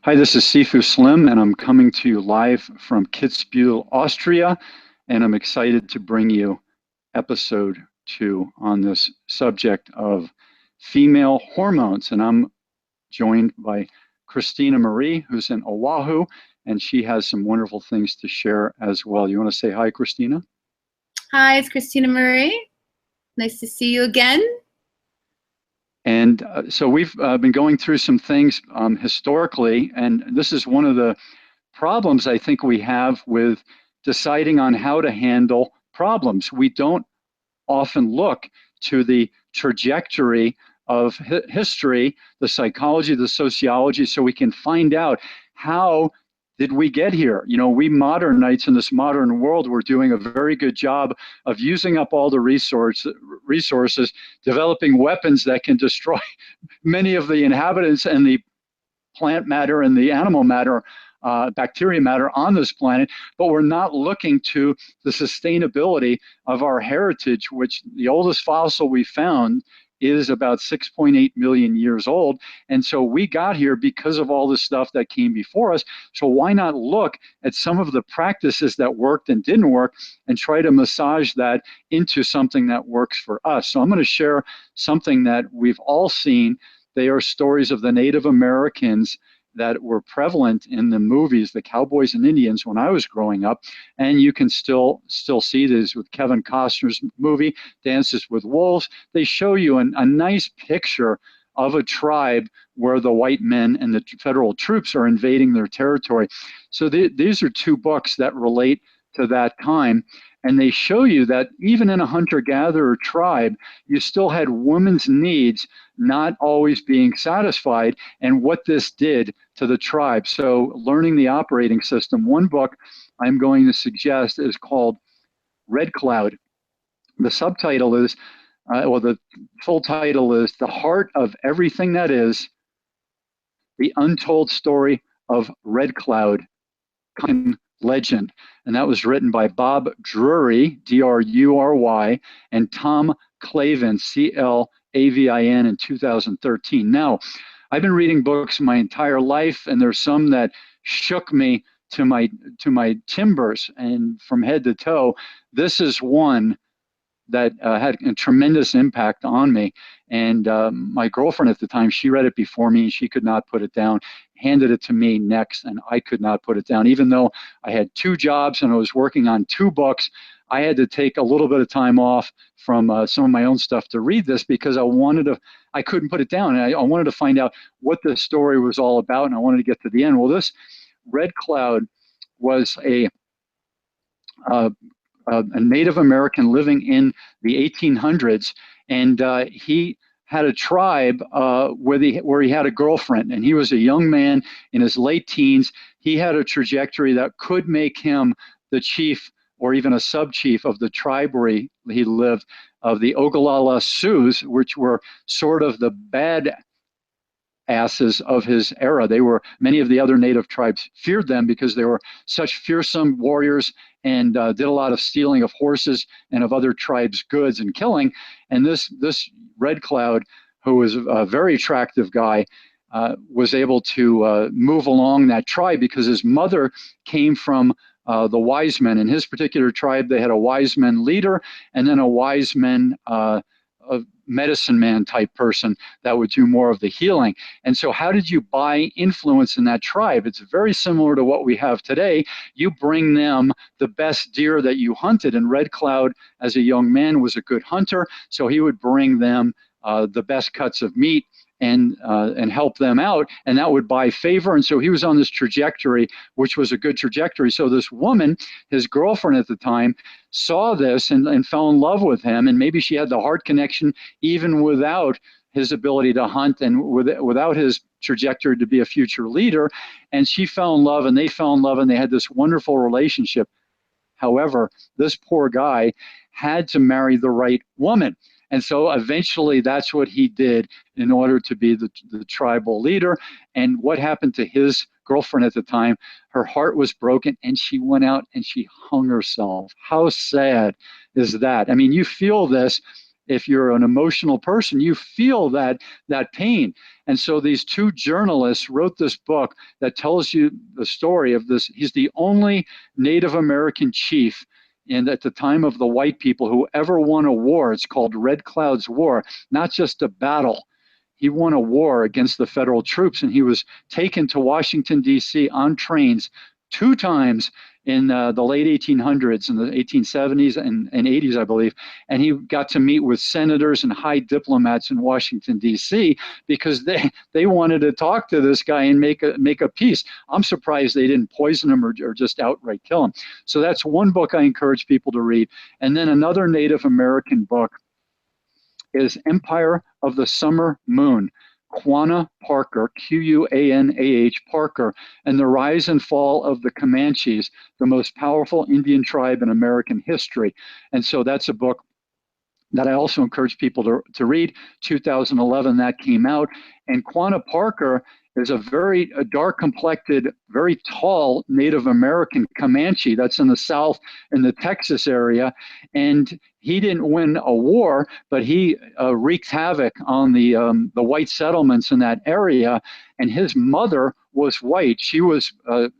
Hi, this is Sifu Slim, and I'm coming to you live from Kitzbühel, Austria, and I'm excited to bring you episode 2 on this subject of female hormones. And I'm joined by Christina Marie, who's in Oahu, and she has some wonderful things to share as well. You want to say hi, Christina? Hi, it's Christina Marie. Nice to see you again. And so we've been going through some things historically, and this is one of the problems I think we have with deciding on how to handle problems. We don't often look to the trajectory of history, the psychology, the sociology, so we can find out how did we get here. You know, we modernites in this modern world, we're doing a very good job of using up all the resources, developing weapons that can destroy many of the inhabitants and the plant matter and the animal matter, bacteria matter on this planet, but we're not looking to the sustainability of our heritage, which the oldest fossil we found is about 6.8 million years old. And so we got here because of all the stuff that came before us. So why not look at some of the practices that worked and didn't work and try to massage that into something that works for us? So I'm going to share something that we've all seen. They are stories of the Native Americans that were prevalent in the movies, the Cowboys and Indians, when I was growing up. And you can still see this with Kevin Costner's movie, Dances with Wolves. They show you a nice picture of a tribe where the white men and the federal troops are invading their territory. So these are two books that relate to that time. And they show you that even in a hunter-gatherer tribe, you still had women's needs not always being satisfied, and what this did to the tribe. So learning the operating system. One book I'm going to suggest is called Red Cloud. The subtitle is, the full title is The Heart of Everything That Is, The Untold Story of Red Cloud, Legend. And that was written by Bob Drury, D-R-U-R-Y, and Tom Clavin, C-L-A-V-I-N, in 2013. Now, I've been reading books my entire life, and there's some that shook me to my timbers and from head to toe. This is one that had a tremendous impact on me. And my girlfriend at the time, she read it before me, and she could not put it down, handed it to me next, and I could not put it down. Even though I had 2 jobs and I was working on 2 books, I had to take a little bit of time off from some of my own stuff to read this, because I couldn't put it down. And I wanted to find out what the story was all about, and I wanted to get to the end. Well, this Red Cloud was a Native American living in the 1800s, and he had a tribe where he had a girlfriend, and he was a young man in his late teens. He had a trajectory that could make him the chief or even a sub-chief of the tribe where he lived, of the Ogallala Sioux, which were sort of the bad asses of his era. Many of the other native tribes feared them because they were such fearsome warriors and did a lot of stealing of horses and of other tribes' goods and killing. And this Red Cloud, who was a very attractive guy, was able to move along that tribe because his mother came from the wise men. In his particular tribe, they had a wise men leader and then a wise men medicine man type person that would do more of the healing. And so how did you buy influence in that tribe? It's very similar to what we have today. You bring them the best deer that you hunted, and Red Cloud as a young man was a good hunter, so he would bring them the best cuts of meat and help them out, and that would buy favor. And so he was on this trajectory, which was a good trajectory. So this woman, his girlfriend at the time, saw this and fell in love with him, and maybe she had the heart connection even without his ability to hunt and without his trajectory to be a future leader. And she fell in love, and they fell in love, and they had this wonderful relationship. However, this poor guy had to marry the right woman. And so eventually that's what he did in order to be the tribal leader. And what happened to his girlfriend at the time? Her heart was broken, and she went out and she hung herself. How sad is that? I mean, you feel this if you're an emotional person, you feel that pain. And so these two journalists wrote this book that tells you the story of this. He's the only Native American chief at the time of the white people who ever won a war. It's called Red Cloud's War, not just a battle. He won a war against the federal troops, and he was taken to Washington, D.C. on trains 2 times in the late 1800s, in the 1870s and 80s, I believe. And he got to meet with senators and high diplomats in Washington, D.C., because they wanted to talk to this guy and make a peace. I'm surprised they didn't poison him or just outright kill him. So that's one book I encourage people to read. And then another Native American book is Empire of the Summer Moon, Quannah Parker, Quanah Parker, and the Rise and Fall of the Comanches, the most powerful Indian tribe in American history. And so that's a book that I also encourage people to read. 2011, that came out. And Quannah Parker is a dark-complected, very tall Native American Comanche that's in the South, in the Texas area. And he didn't win a war, but he wreaked havoc on the white settlements in that area. And his mother was white. She was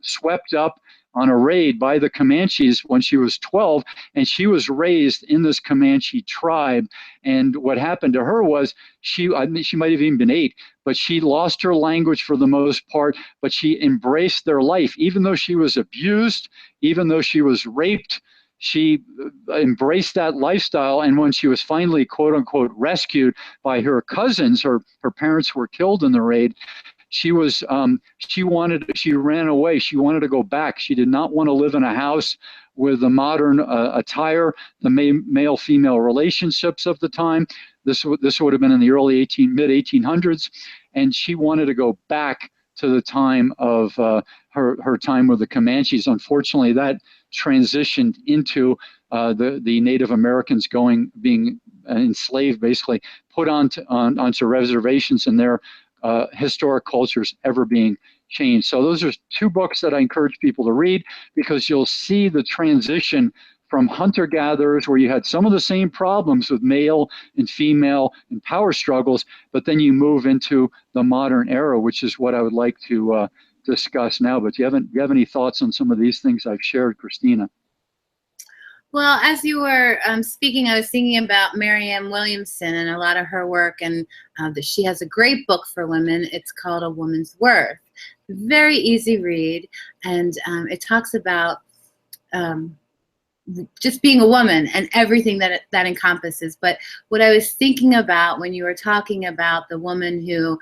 swept up on a raid by the Comanches when she was 12, and she was raised in this Comanche tribe. And what happened to her was she might have even been 8, but she lost her language for the most part, but she embraced their life. Even though she was abused, even though she was raped, she embraced that lifestyle. And when she was finally, quote unquote, rescued by her cousins, her parents were killed in the raid, she ran away. She wanted to go back. She did not want to live in a house with the modern attire, the male-female relationships of the time. This would have been in the mid-1800s, and she wanted to go back to the time of her time with the Comanches. Unfortunately, that transitioned into the Native Americans being enslaved, basically put onto reservations, and their historic cultures ever being changed. So those are 2 books that I encourage people to read, because you'll see the transition from hunter-gatherers, where you had some of the same problems with male and female and power struggles, but then you move into the modern era, which is what I would like to discuss now. But do you have any thoughts on some of these things I've shared, Christina? Well, as you were speaking, I was thinking about Marianne Williamson and a lot of her work, and that she has a great book for women. It's called A Woman's Worth. Very easy read, and it talks about just being a woman and everything that encompasses. But what I was thinking about when you were talking about the woman who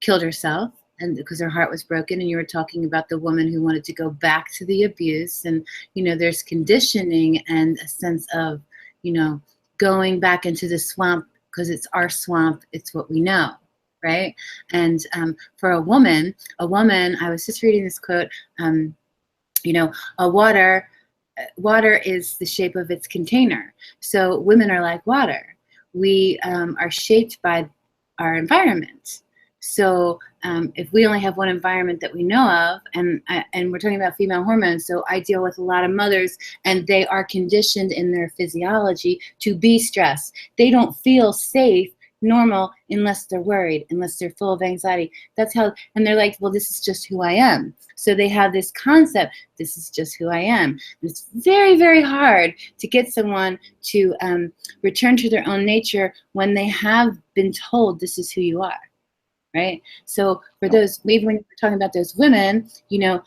killed herself, and because her heart was broken, and you were talking about the woman who wanted to go back to the abuse, and there's conditioning and a sense of going back into the swamp, because it's our swamp, it's what we know, right? And for a woman, I was just reading this quote, water is the shape of its container. So women are like water. We are shaped by our environment. So if we only have one environment that we know of, and we're talking about female hormones, so I deal with a lot of mothers, and they are conditioned in their physiology to be stressed. They don't feel safe, normal, unless they're worried, unless they're full of anxiety. That's how, and they're like, well, this is just who I am. So they have this concept, this is just who I am. And it's very, very hard to get someone to return to their own nature when they have been told this is who you are. Right? So for those, even when we're talking about those women, a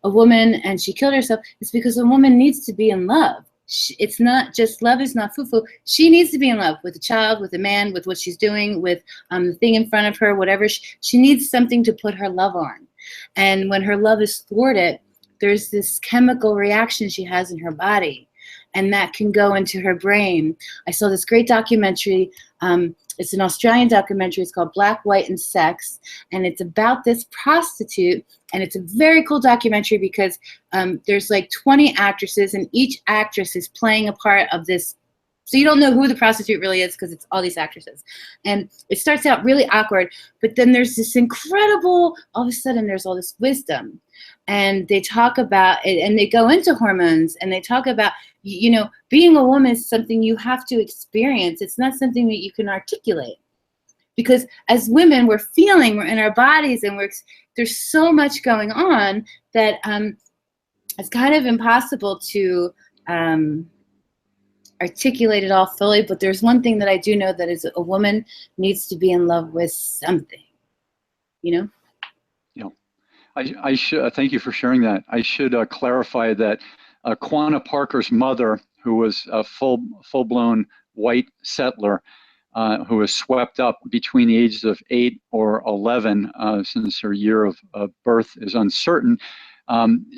woman and she killed herself, it's because a woman needs to be in love. It's not just, love is not foo-foo. She needs to be in love with a child, with a man, with what she's doing, with the thing in front of her, whatever. She needs something to put her love on. And when her love is thwarted, there's this chemical reaction she has in her body, and that can go into her brain. I saw this great documentary. It's an Australian documentary. It's called Black, White, and Sex. And it's about this prostitute. And it's a very cool documentary because there's like 20 actresses, and each actress is playing a part of this. So you don't know who the prostitute really is because it's all these actresses. And it starts out really awkward, but then there's this incredible, all of a sudden there's all this wisdom. And they talk about it, and they go into hormones, and they talk about, you know, being a woman is something you have to experience. It's not something that you can articulate. Because as women, we're feeling, we're in our bodies, and there's so much going on that it's kind of impossible to articulate it all fully. But there's one thing that I do know, that is, a woman needs to be in love with something, you know? Yeah. I should thank you for sharing that. I should clarify that Quannah Parker's mother, who was a full-blown white settler, who was swept up between the ages of 8 or 11, since her year of birth is uncertain.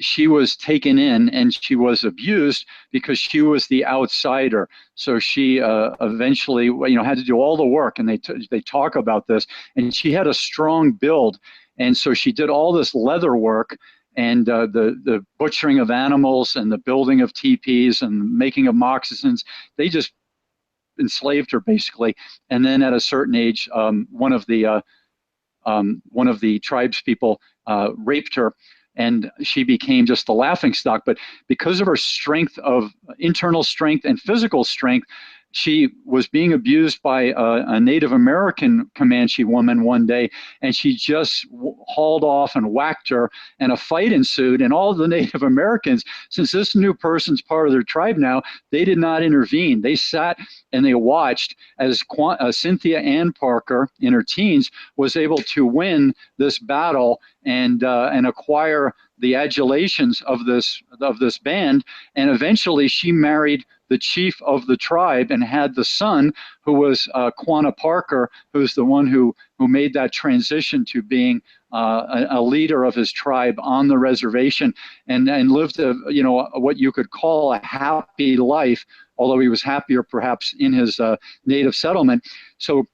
She was taken in, and she was abused because she was the outsider. So she eventually, you know, had to do all the work, and they talk about this. And she had a strong build, and so she did all this leather work, and the butchering of animals, and the building of teepees, and making of moccasins. They just enslaved her, basically. And then at a certain age, one of the tribes people raped her, and she became just the laughingstock. But because of her strength, of internal strength and physical strength, she was being abused by a Native American Comanche woman one day, and she just hauled off and whacked her, and a fight ensued. And all the Native Americans, since this new person's part of their tribe now, they did not intervene. They sat and they watched as Cynthia Ann Parker, in her teens, was able to win this battle and acquire the adulations of this band. And eventually she married the chief of the tribe and had the son, who was Quannah Parker, who's the one who made that transition to being a leader of his tribe on the reservation, and lived what you could call a happy life, although he was happier perhaps in his native settlement. So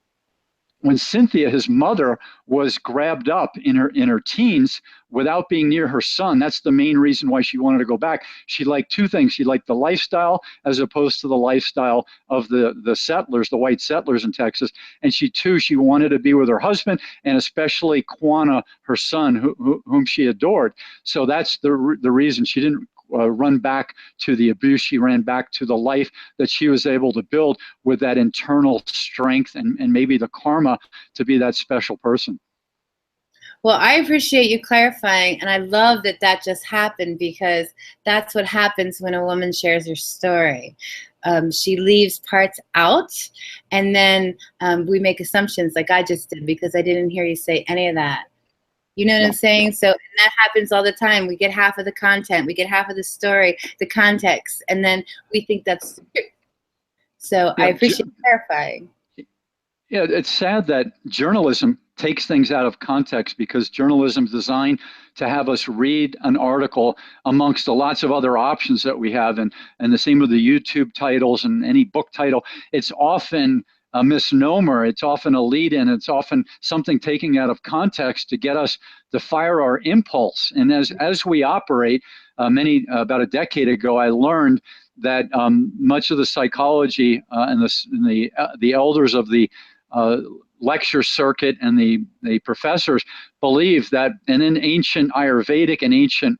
when Cynthia, his mother, was grabbed up in her teens without being near her son, that's the main reason why she wanted to go back. She liked two things. She liked the lifestyle as opposed to the lifestyle of the settlers, the white settlers in Texas. And she wanted to be with her husband, and especially Quannah, her son, whom she adored. So that's the reason she didn't run back to the abuse. She ran back to the life that she was able to build with that internal strength and maybe the karma to be that special person. Well, I appreciate you clarifying, and I love that just happened, because that's what happens when a woman shares her story. She leaves parts out, and then we make assumptions, like I just did, because I didn't hear you say any of that. You know what I'm saying? So, and that happens all the time. We get half of the content, we get half of the story, the context, and then we think that's the truth. So I appreciate clarifying. Yeah, it's sad that journalism takes things out of context, because journalism is designed to have us read an article amongst the lots of other options that we have. And the same with the YouTube titles and any book title. It's often a misnomer. It's often a lead-in. It's often something taken out of context to get us to fire our impulse. And as we operate, about a decade ago, I learned that much of the psychology and the elders of the lecture circuit and the professors believe that, and in ancient Ayurvedic and ancient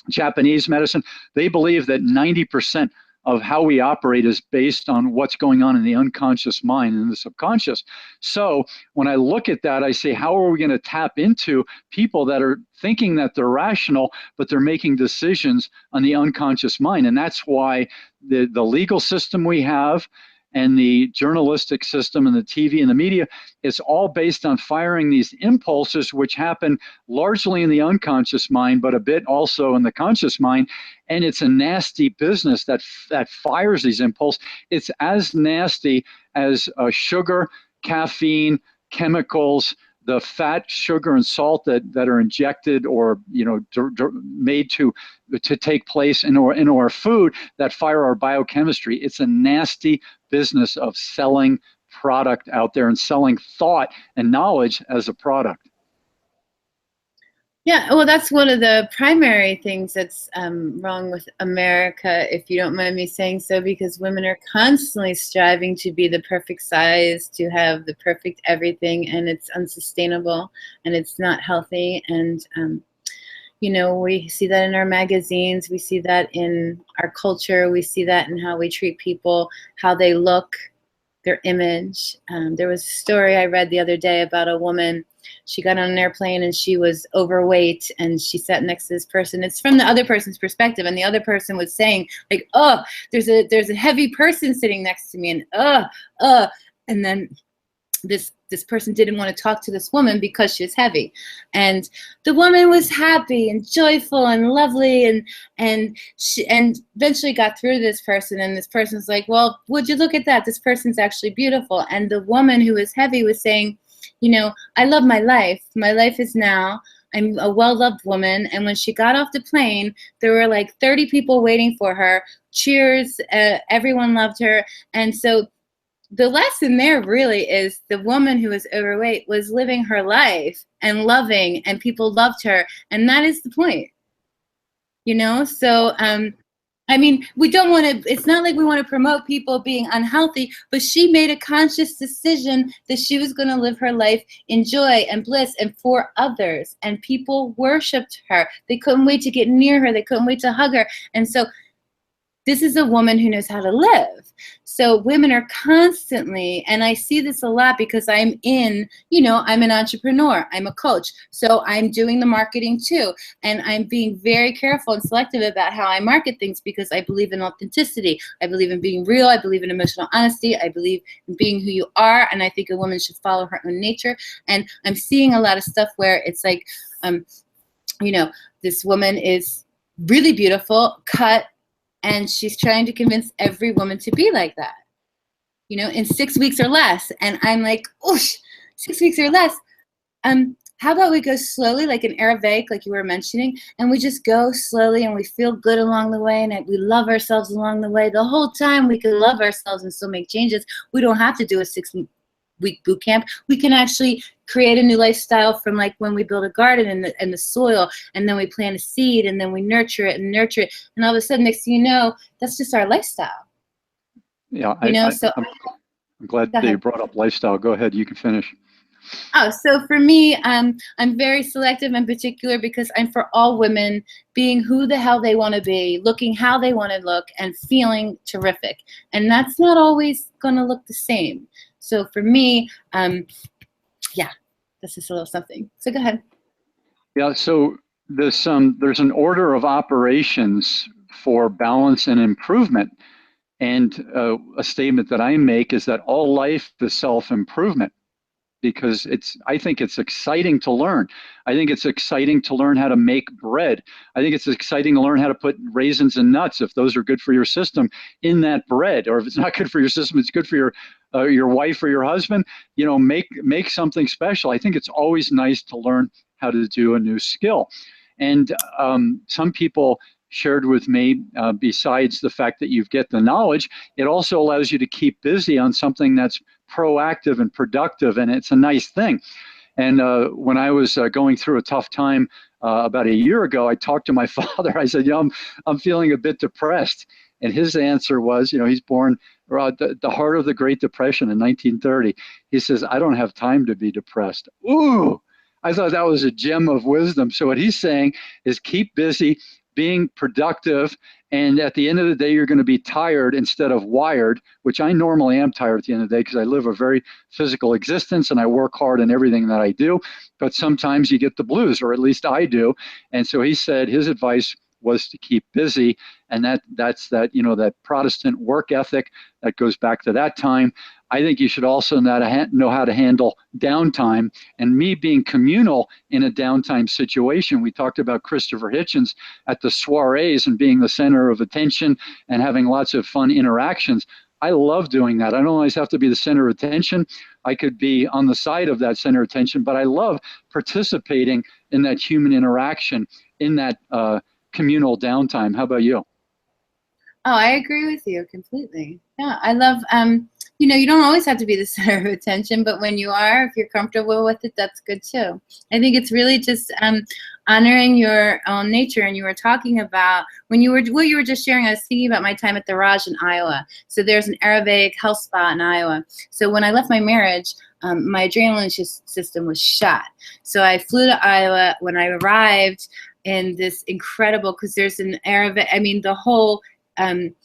Japanese medicine, they believe that 90% of how we operate is based on what's going on in the unconscious mind and the subconscious. So when I look at that, I say, how are we going to tap into people that are thinking that they're rational, but they're making decisions on the unconscious mind? And that's why the legal system we have, and the journalistic system, and the TV and the media, is all based on firing these impulses, which happen largely in the unconscious mind, but a bit also in the conscious mind. And it's a nasty business that fires these impulses. It's as nasty as sugar, caffeine, chemicals, the fat, sugar, and salt that are injected or made to take place in our food that fire our biochemistry. It's a nasty business of selling product out there and selling thought and knowledge as a product. Yeah, well, that's one of the primary things that's wrong with America, if you don't mind me saying so, because women are constantly striving to be the perfect size, to have the perfect everything, and it's unsustainable, and it's not healthy. And We see that in our magazines, we see that in our culture, we see that in how we treat people, how they look, their image. There was a story I read the other day about a woman. She got on an airplane and she was overweight, and she sat next to this person. It's from the other person's perspective, and the other person was saying, like, oh, there's a heavy person sitting next to me, and and then this person didn't want to talk to this woman because she was heavy, and the woman was happy and joyful and lovely, and she eventually got through to this person, and this person's like, well, would you look at that, this person's actually beautiful. And the woman who was heavy was saying, I love my life is now, I'm a well-loved woman. And when she got off the plane, there were like 30 people waiting for her, cheers, everyone loved her. And so the lesson there really is the woman who was overweight was living her life and loving, and people loved her. And that is the point, So, we don't want to, it's not like we want to promote people being unhealthy, but she made a conscious decision that she was going to live her life in joy and bliss and for others. And people worshiped her. They couldn't wait to get near her. They couldn't wait to hug her. And so this is a woman who knows how to live. So women are constantly, and I see this a lot because I'm I'm an entrepreneur, I'm a coach, so I'm doing the marketing too. And I'm being very careful and selective about how I market things because I believe in authenticity. I believe in being real. I believe in emotional honesty. I believe in being who you are. And I think a woman should follow her own nature. And I'm seeing a lot of stuff where it's like, this woman is really beautiful, cut, and she's trying to convince every woman to be like that, in 6 weeks or less. And I'm like, oosh, 6 weeks or less. How about we go slowly, like an Ayurvedic, like you were mentioning, and we just go slowly and we feel good along the way, and we love ourselves along the way. The whole time we can love ourselves and still make changes. We don't have to do a 6-week boot camp. We can actually create a new lifestyle from like when we build a garden in the soil, and then we plant a seed, and then we nurture it, and all of a sudden, next thing you know, that's just our lifestyle. Yeah, I'm glad that you brought up lifestyle. Go ahead, you can finish. Oh, so for me, I'm very selective and particular because I'm for all women being who the hell they want to be, looking how they want to look, and feeling terrific. And that's not always going to look the same. So for me, that's just a little something. So go ahead. Yeah, so there's an order of operations for balance and improvement. And a statement that I make is that all life is self-improvement, because I think it's exciting to learn. I think it's exciting to learn how to make bread. I think it's exciting to learn how to put raisins and nuts, if those are good for your system, in that bread. Or if it's not good for your system, it's good for your wife or your husband. Make something special. I think it's always nice to learn how to do a new skill. And some people shared with me, besides the fact that you get the knowledge, it also allows you to keep busy on something that's proactive and productive, and it's a nice thing. And when I was going through a tough time about a year ago, I talked to my father. I said, I'm feeling a bit depressed. And his answer was, he's born around the heart of the Great Depression in 1930. He says, I don't have time to be depressed. Ooh, I thought that was a gem of wisdom. So what he's saying is keep busy, being productive, and at the end of the day, you're going to be tired instead of wired, which I normally am tired at the end of the day because I live a very physical existence and I work hard in everything that I do. But sometimes you get the blues, or at least I do. And so he said his advice was to keep busy, and that's that Protestant work ethic that goes back to that time. I think you should also know how to handle downtime. And me being communal in a downtime situation, we talked about Christopher Hitchens at the soirees and being the center of attention and having lots of fun interactions. I love doing that. I don't always have to be the center of attention. I could be on the side of that center of attention, but I love participating in that human interaction, in that communal downtime. How about you? Oh, I agree with you completely. Yeah, I love, you don't always have to be the center of attention, but when you are, if you're comfortable with it, that's good too. I think it's really just honoring your own nature. And you were talking about, what you were just sharing, I was thinking about my time at the Raj in Iowa. So there's an Ayurvedic health spa in Iowa. So when I left my marriage, my adrenal system was shot. So I flew to Iowa. When I arrived, in this incredible, because there's an Ayurvedic, I mean, the whole, in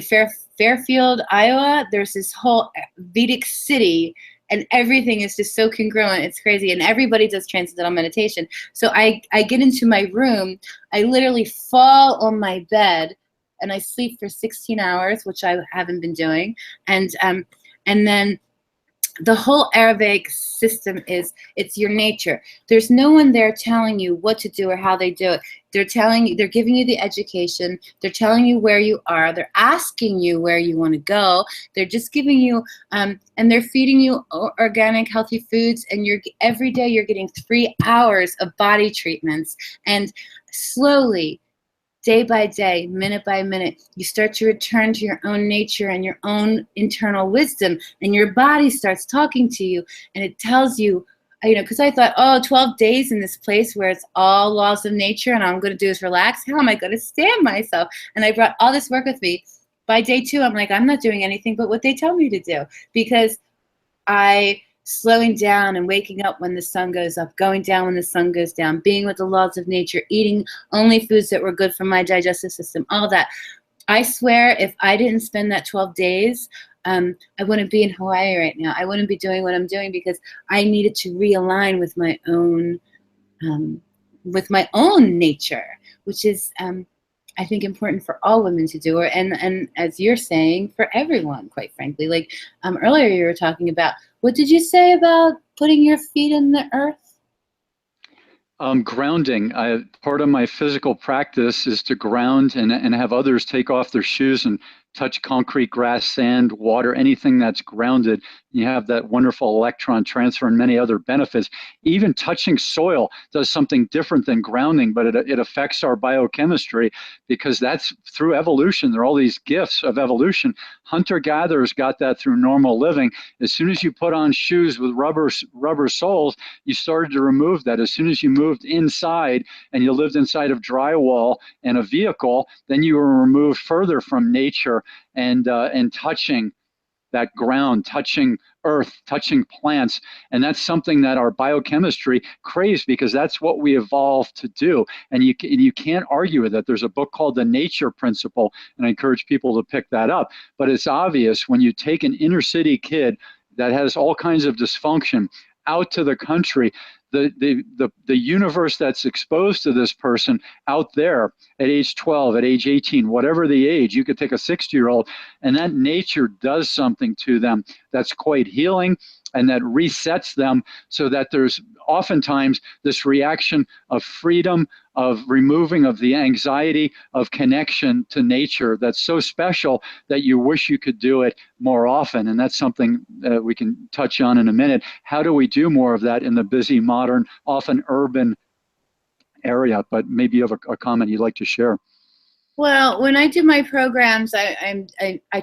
Fairfield, Iowa, there's this whole Vedic city, and everything is just so congruent. It's crazy. And everybody does Transcendental Meditation. So I get into my room, I literally fall on my bed, and I sleep for 16 hours, which I haven't been doing. And then the whole Ayurvedic system is, it's your nature. There's no one there telling you what to do or how they do it. They're telling you, they're giving you the education. They're telling you where you are. They're asking you where you want to go. They're just giving you, and they're feeding you organic, healthy foods. And every day you're getting 3 hours of body treatments. And slowly, day by day, minute by minute, you start to return to your own nature and your own internal wisdom, and your body starts talking to you, and it tells you, because I thought, 12 days in this place where it's all laws of nature and all I'm going to do is relax. How am I going to stand myself? And I brought all this work with me. By day 2, I'm like, I'm not doing anything but what they tell me to do, because slowing down and waking up when the sun goes up, going down when the sun goes down, being with the laws of nature, eating only foods that were good for my digestive system, all that. I swear, if I didn't spend that 12 days, I wouldn't be in Hawaii right now. I wouldn't be doing what I'm doing, because I needed to realign with my own nature, which is, I think, important for all women to do, and as you're saying, for everyone, quite frankly. Like earlier you were talking about, what did you say about putting your feet in the earth? Grounding. Part of my physical practice is to ground and have others take off their shoes and touch concrete, grass, sand, water, anything that's grounded. You have that wonderful electron transfer and many other benefits. Even touching soil does something different than grounding, but it affects our biochemistry, because that's through evolution. There are all these gifts of evolution. Hunter-gatherers got that through normal living. As soon as you put on shoes with rubber soles, you started to remove that. As soon as you moved inside and you lived inside of drywall and a vehicle, then you were removed further from nature and touching that ground, touching earth, touching plants. And that's something that our biochemistry craves, because that's what we evolved to do. And you can't argue with it. There's a book called The Nature Principle, and I encourage people to pick that up. But it's obvious when you take an inner city kid that has all kinds of dysfunction out to the country, the universe that's exposed to this person out there at age 12, at age 18, whatever the age, you could take a 60-year-old, and that nature does something to them that's quite healing, and that resets them, so that there's oftentimes this reaction of freedom, of removing of the anxiety of connection to nature that's so special that you wish you could do it more often. And that's something that we can touch on in a minute. How do we do more of that in the busy, modern, often urban area? But maybe you have a comment you'd like to share. Well, when I do my programs, I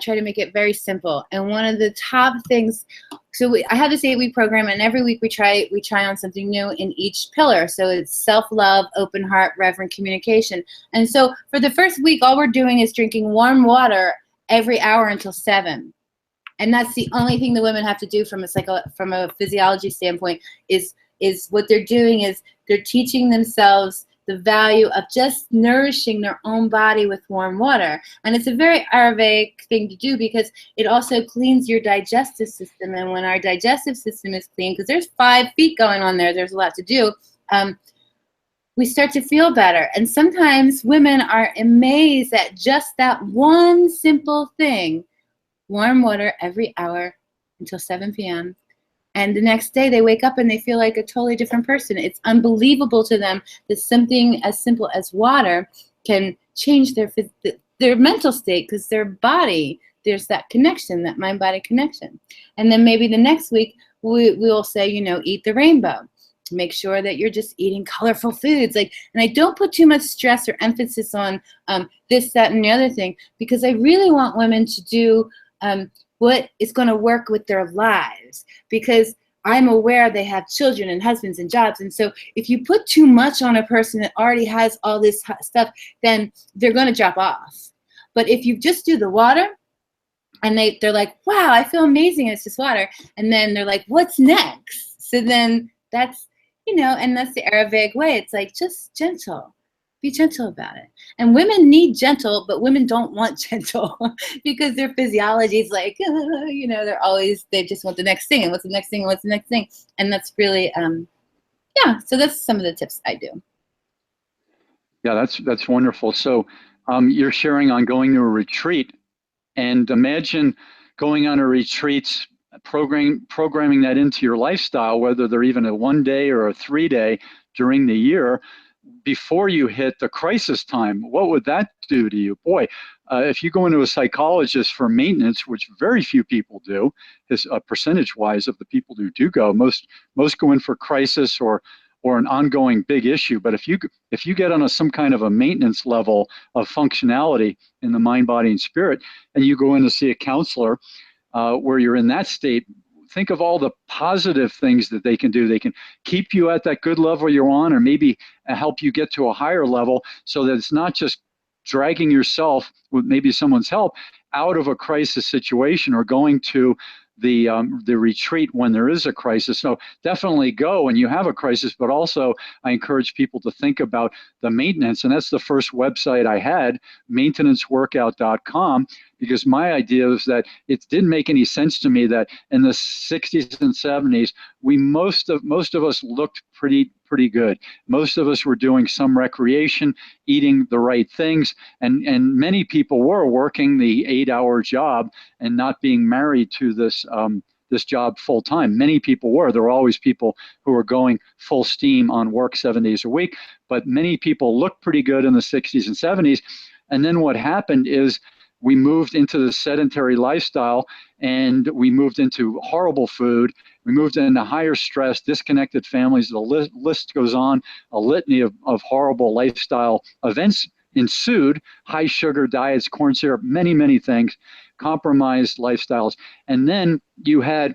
try to make it very simple. And one of the top things, I have this 8-week program, and every week we try on something new in each pillar. So it's self-love, open heart, reverent communication. And so for the first week, all we're doing is drinking warm water every hour until 7. And that's the only thing the women have to do from a physiology standpoint, is what they're doing is they're teaching themselves the value of just nourishing their own body with warm water. And it's a very Ayurvedic thing to do, because it also cleans your digestive system. And when our digestive system is clean, because there's 5 feet going on there's a lot to do, we start to feel better. And sometimes women are amazed at just that one simple thing: warm water every hour until 7 p.m. And the next day they wake up and they feel like a totally different person. It's unbelievable to them that something as simple as water can change their mental state, because their body, there's that connection, that mind-body connection. And then maybe the next week we'll say, eat the rainbow. Make sure that you're just eating colorful foods. And I don't put too much stress or emphasis on this, that, and the other thing, because I really want women to do what is going to work with their lives, because I'm aware they have children and husbands and jobs. And so if you put too much on a person that already has all this stuff, then they're going to drop off. But if you just do the water, and they're like, wow, I feel amazing, it's just water. And then they're like, what's next? So then you know, and that's the Ayurvedic way. It's like, just gentle. Be gentle about it. And women need gentle, but women don't want gentle because their physiology is like, you know, they just want the next thing, and what's the next thing, and what's the next thing. And that's really, yeah, so that's some of the tips I do. Yeah, that's wonderful. So you're sharing on going to a retreat, and imagine going on a retreat, programming that into your lifestyle, whether they're even a 1 day or a 3 day during the year, before you hit the crisis time. What would that do to you? Boy, if you go into a psychologist for maintenance, which very few people do, is percentage-wise of the people who do go, most go in for crisis or an ongoing big issue. But if you get on some kind of a maintenance level of functionality in the mind, body, and spirit, and you go in to see a counselor where you're in that state, think of all the positive things that they can do. They can keep you at that good level you're on, or maybe help you get to a higher level, so that it's not just dragging yourself with maybe someone's help out of a crisis situation, or going to the retreat when there is a crisis. So definitely go when you have a crisis, but also I encourage people to think about the maintenance. And that's the first website I had, maintenanceworkout.com, because my idea was that it didn't make any sense to me that in the 60s and 70s, most of us looked pretty good. Most of us were doing some recreation, eating the right things, and many people were working the 8-hour job and not being married to this job full time. Many people were. There were always people who were going full steam on work 7 days a week, but many people looked pretty good in the 60s and 70s. And then what happened is we moved into the sedentary lifestyle, and we moved into horrible food. We moved into higher stress, disconnected families. The list goes on. A litany of horrible lifestyle events ensued: high sugar diets, corn syrup, many, many things, compromised lifestyles. And then you had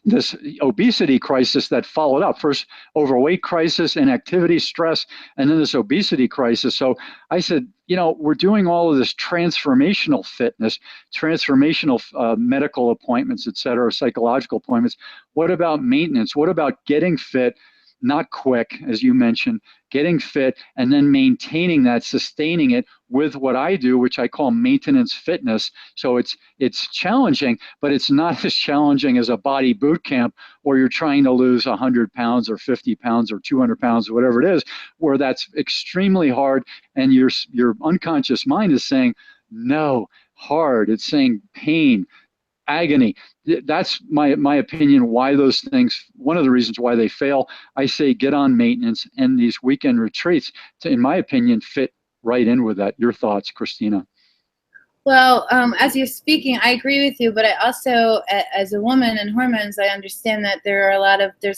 this obesity crisis that followed up. First, overweight crisis, inactivity, stress, and then this obesity crisis. So I said, you know, we're doing all of this transformational fitness, transformational medical appointments, et cetera, psychological appointments. What about maintenance? What about getting fit? Not quick, as you mentioned, getting fit and then maintaining that, sustaining it with what I do, which I call maintenance fitness. So it's challenging, but it's not as challenging as a body boot camp, or you're trying to lose 100 pounds or 50 pounds or 200 pounds or whatever it is, where that's extremely hard, and your unconscious mind is saying, no, hard. It's saying pain, agony. That's my opinion why those things, one of the reasons why they fail. I say get on maintenance, and these weekend retreats, in my opinion, fit right in with that. Your thoughts, Christina? Well, as you're speaking, I agree with you, but I also, as a woman in hormones, I understand that there's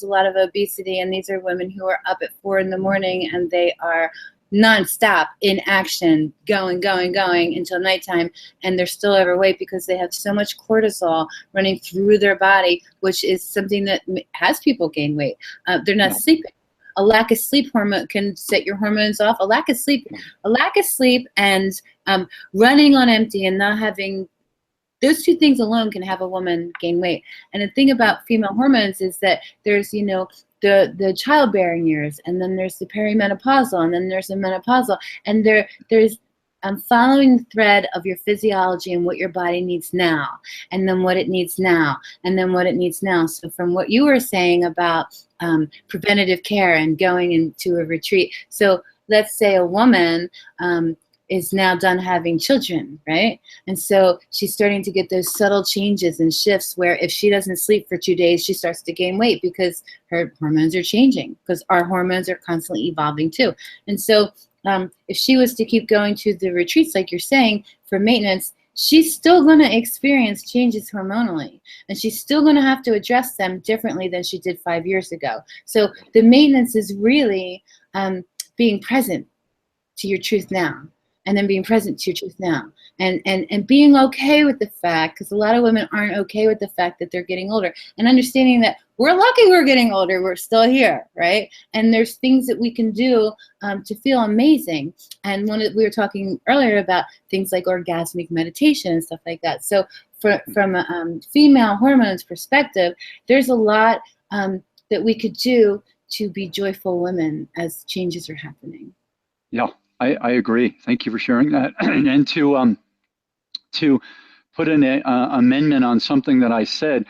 a lot of obesity, and these are women who are up at 4 in the morning, and they are nonstop in action, going until nighttime, and they're still overweight because they have so much cortisol running through their body, which is something that has people gain weight. They're not sleeping. A lack of sleep hormone can set your hormones off. A lack of sleep and running on empty and not having, those two things alone can have a woman gain weight. And the thing about female hormones is that there's, you know, the childbearing years, and then there's the perimenopausal, and then there's the menopausal, and there's following the thread of your physiology and what your body needs now, and then what it needs now, and then what it needs now. So from what you were saying about preventative care and going into a retreat, so let's say a woman is now done having children, right? And so she's starting to get those subtle changes and shifts where if she doesn't sleep for 2 days, she starts to gain weight because her hormones are changing, because our hormones are constantly evolving too. And so if she was to keep going to the retreats, like you're saying, for maintenance, she's still going to experience changes hormonally, and she's still going to have to address them differently than she did 5 years ago. So the maintenance is really being present to your truth now, and then being present to your truth now, and being okay with the fact, because a lot of women aren't okay with the fact that they're getting older, and understanding that we're lucky we're getting older, we're still here, right? And there's things that we can do to feel amazing. And we were talking earlier about things like orgasmic meditation and stuff like that. So from a female hormones perspective, there's a lot that we could do to be joyful women as changes are happening. Yeah, I agree. Thank you for sharing that. And to put an amendment on something that I said,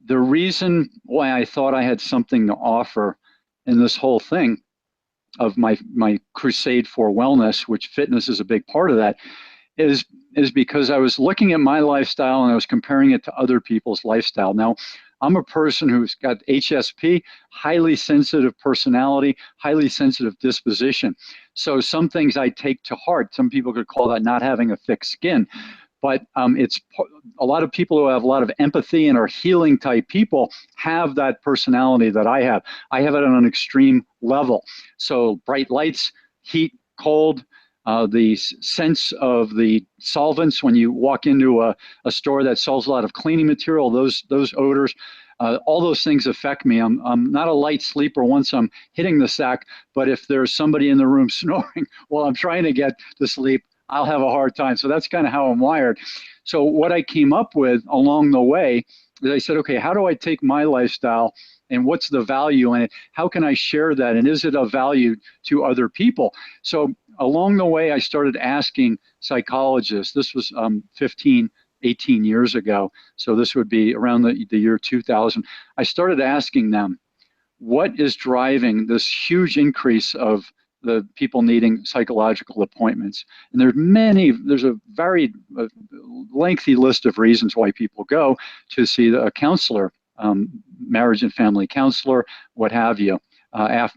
the reason why I thought I had something to offer in this whole thing of my crusade for wellness, which fitness is a big part of that, is because I was looking at my lifestyle and I was comparing it to other people's lifestyle. Now, I'm a person who's got HSP, highly sensitive personality, highly sensitive disposition. So some things I take to heart. Some people could call that not having a thick skin. But it's a lot of people who have a lot of empathy and are healing type people have that personality that I have. I have it on an extreme level. So bright lights, heat, cold, the sense of the solvents when you walk into a store that sells a lot of cleaning material, those odors, all those things affect me. I'm not a light sleeper once I'm hitting the sack, but if there's somebody in the room snoring while I'm trying to get to sleep, I'll have a hard time. So that's kind of how I'm wired. So what I came up with along the way is I said, okay, how do I take my lifestyle and what's the value in it? How can I share that? And is it of value to other people? So along the way, I started asking psychologists. This was 15, 18 years ago. So this would be around the year 2000. I started asking them, what is driving this huge increase of the people needing psychological appointments? And there's a very lengthy list of reasons why people go to see a counselor, marriage and family counselor, what have you. A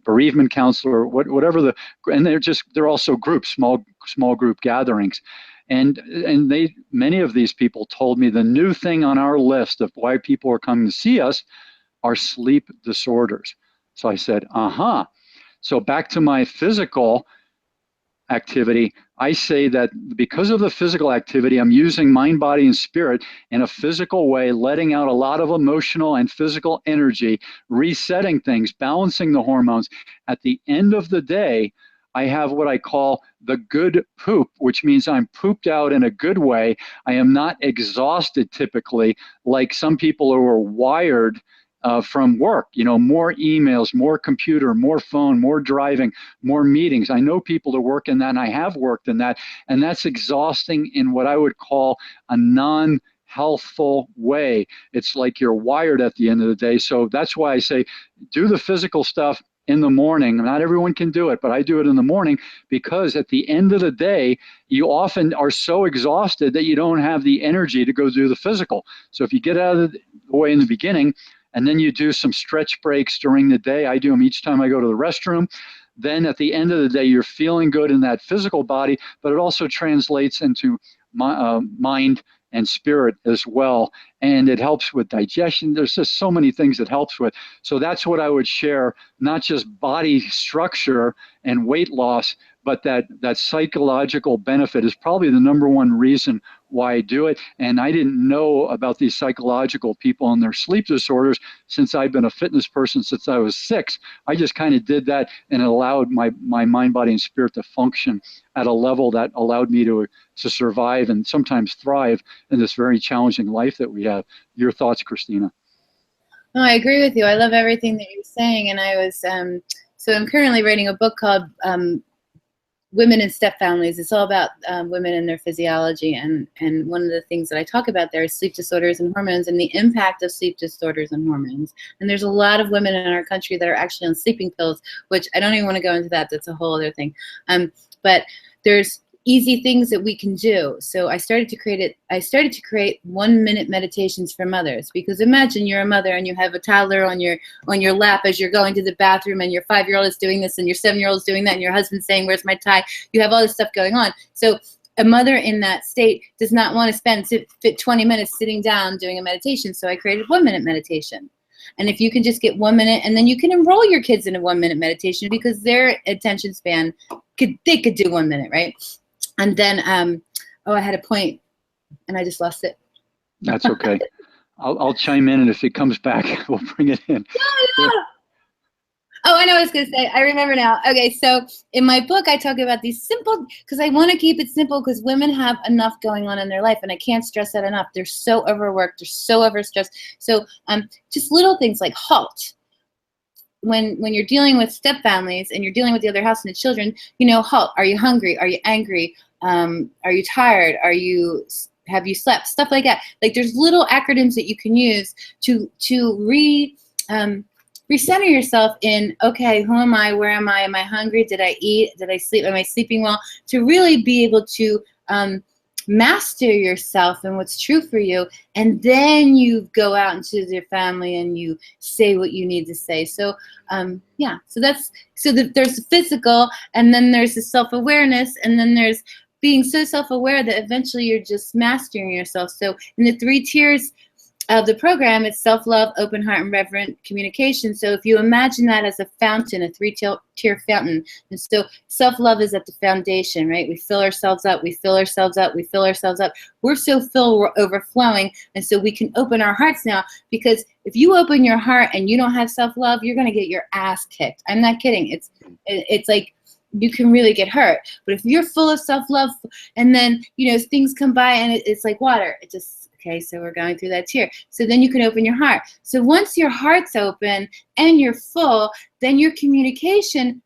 bereavement counselor, whatever and they're also groups, small group gatherings. And many of these people told me the new thing on our list of why people are coming to see us are sleep disorders. So I said, So back to my physical activity, I say that because of the physical activity, I'm using mind, body, and spirit in a physical way, letting out a lot of emotional and physical energy, resetting things, balancing the hormones. At the end of the day, I have what I call the good poop, which means I'm pooped out in a good way. I am not exhausted typically, like some people who are wired from work, more emails, more computer, more phone, more driving, more meetings. I know people that work in that, and I have worked in that, and that's exhausting in what I would call a non-healthful way. It's like you're wired at the end of the day. So that's why I say do the physical stuff in the morning. Not everyone can do it, but I do it in the morning because at the end of the day, you often are so exhausted that you don't have the energy to go do the physical. So if you get out of the way in the beginning, and then you do some stretch breaks during the day. I do them each time I go to the restroom. Then at the end of the day, you're feeling good in that physical body, but it also translates into mind and spirit as well. And it helps with digestion. There's just so many things it helps with. So that's what I would share, not just body structure and weight loss, but that psychological benefit is probably the number one reason why I do it. And I didn't know about these psychological people and their sleep disorders since I've been a fitness person since I was 6. I just kind of did that, and it allowed my mind, body, and spirit to function at a level that allowed me to survive and sometimes thrive in this very challenging life that we have. Your thoughts, Christina? No, I agree with you. I love everything that you're saying. And I was, so I'm currently writing a book called Women in Step Families. It's all about women and their physiology. And one of the things that I talk about there is sleep disorders and hormones and the impact of sleep disorders and hormones. And there's a lot of women in our country that are actually on sleeping pills, which I don't even want to go into that. That's a whole other thing. But there's easy things that we can do. So I started to create 1-minute meditations for mothers, because imagine you're a mother and you have a toddler on your lap as you're going to the bathroom, and your 5-year-old is doing this and your 7-year-old is doing that, and your husband's saying, "Where's my tie?" You have all this stuff going on. So a mother in that state does not want to spend 20 minutes sitting down doing a meditation. So I created 1-minute meditation. And if you can just get 1 minute, and then you can enroll your kids in a 1-minute meditation, because their attention span they could do 1 minute, right? And then, I had a point, and I just lost it. That's okay. I'll chime in, and if it comes back, we'll bring it in. No. Oh, I know what I was going to say. I remember now. Okay, so in my book, I talk about these simple, because I want to keep it simple, because women have enough going on in their life, and I can't stress that enough. They're so overworked. They're so overstressed. So just little things like Halt. when you're dealing with step families and you're dealing with the other house and the children, you know, halt. Are you hungry? Are you angry? Are you tired? Have you slept? Stuff like that. Like there's little acronyms that you can use to recenter yourself in, okay, who am I? Where am I? Am I hungry? Did I eat? Did I sleep? Am I sleeping well? To really be able to master yourself and what's true for you, and then you go out into your family and you say what you need to say. So yeah, so there's the physical, and then there's the self-awareness, and then there's being so self-aware that eventually you're just mastering yourself. So in the 3 tiers of the program, it's self-love, open heart, and reverent communication. So if you imagine that as a fountain, a 3-tier fountain, and so self-love is at the foundation, right? We fill ourselves up, we fill ourselves up, we fill ourselves up. We're so filled, we're overflowing, and so we can open our hearts now, because if you open your heart and you don't have self-love, you're gonna get your ass kicked. I'm not kidding. It's like, you can really get hurt. But if you're full of self-love, and then, you know, things come by and it's like water, it just, okay, so we're going through that tier. So then you can open your heart. So once your heart's open and you're full, then your communication,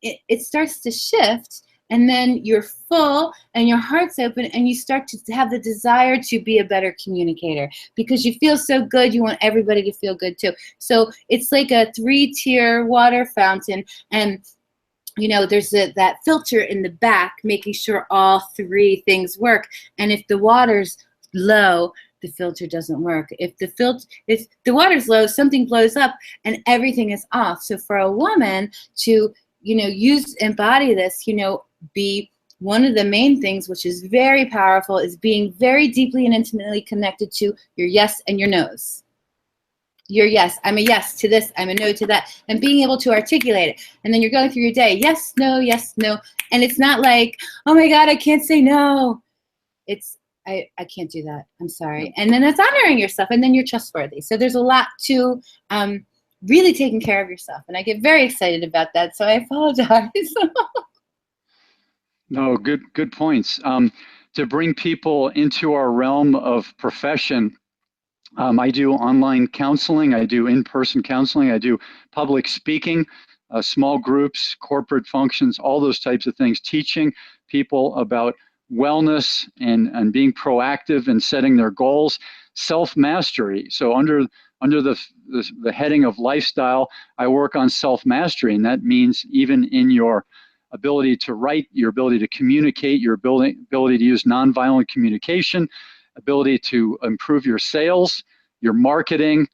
it starts to shift, and then you're full and your heart's open, and you start to have the desire to be a better communicator, because you feel so good, you want everybody to feel good too. So it's like a 3-tier water fountain, and you know, there's that filter in the back making sure all 3 things work. And if the water's low, the filter doesn't work. If the water's low, something blows up and everything is off. So for a woman to, you know, embody this, you know, be one of the main things, which is very powerful, is being very deeply and intimately connected to your yes and your no's. Your yes, I'm a yes to this, I'm a no to that, and being able to articulate it. And then you're going through your day, yes, no, and it's not like, oh my God, I can't say no. It's, I can't do that, I'm sorry. And then it's honoring yourself, and then you're trustworthy. So there's a lot to really taking care of yourself, and I get very excited about that, so I apologize. No, good points. To bring people into our realm of profession, I do online counseling, I do in-person counseling, I do public speaking, small groups, corporate functions, all those types of things, teaching people about wellness and being proactive and setting their goals, self-mastery. So under the heading of lifestyle, I work on self-mastery, and that means even in your ability to write, your ability to communicate, your ability to use nonviolent communication, ability to improve your sales, your marketing,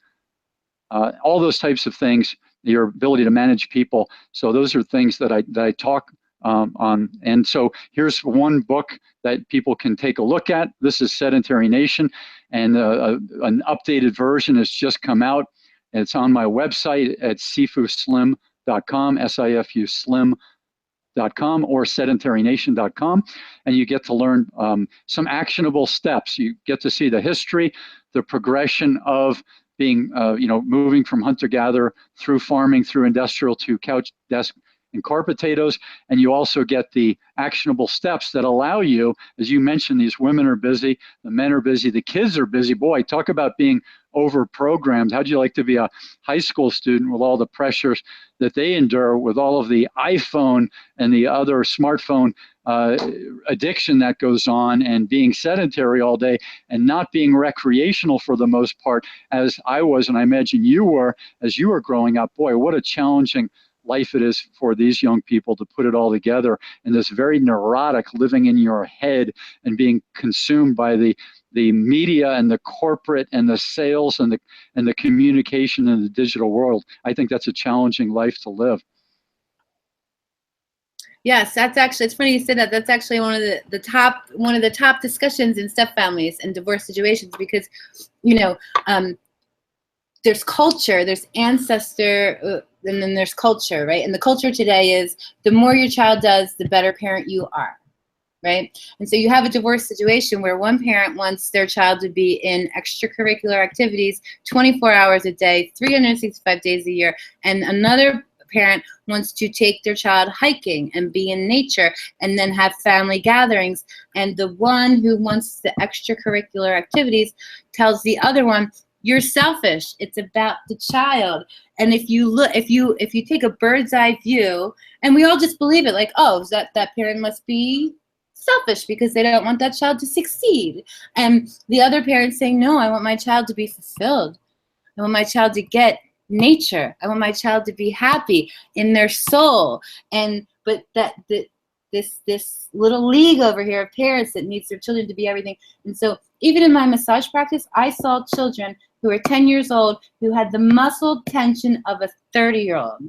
all those types of things, your ability to manage people. So those are things that I talk on. And so here's one book that people can take a look at. This is Sedentary Nation, and an updated version has just come out. It's on my website at sifuslim.com, SIFU Slim.com, or sedentarynation.com, and you get to learn some actionable steps. You get to see the history, the progression of being, moving from hunter-gatherer through farming, through industrial, to couch, desk, and carpet potatoes. And you also get the actionable steps that allow you, as you mentioned, these women are busy, the men are busy, the kids are busy. Boy, talk about being over-programmed. How'd you like to be a high school student with all the pressures that they endure, with all of the iPhone and the other smartphone addiction that goes on, and being sedentary all day and not being recreational for the most part, as I was, and I imagine you were, as you were growing up? Boy, what a challenging life it is for these young people to put it all together, and this very neurotic living in your head and being consumed by the media and the corporate and the sales and the communication in the digital world. I think that's a challenging life to live. Yes, that's actually, it's funny you said that. That's actually one of the top discussions in step families and divorce situations, because, there's culture, there's ancestor, and then there's culture, right? And the culture today is the more your child does, the better parent you are, right? And so you have a divorce situation where one parent wants their child to be in extracurricular activities 24 hours a day, 365 days a year, and another parent wants to take their child hiking and be in nature and then have family gatherings. And the one who wants the extracurricular activities tells the other one, you're selfish. It's about the child. And if you take a bird's eye view, and we all just believe it, like, oh, that parent must be selfish because they don't want that child to succeed. And the other parent saying, no, I want my child to be fulfilled. I want my child to get nature. I want my child to be happy in their soul. But this little league over here of parents that needs their children to be everything. And so even in my massage practice, I saw children who were 10 years old who had the muscle tension of a 30-year-old.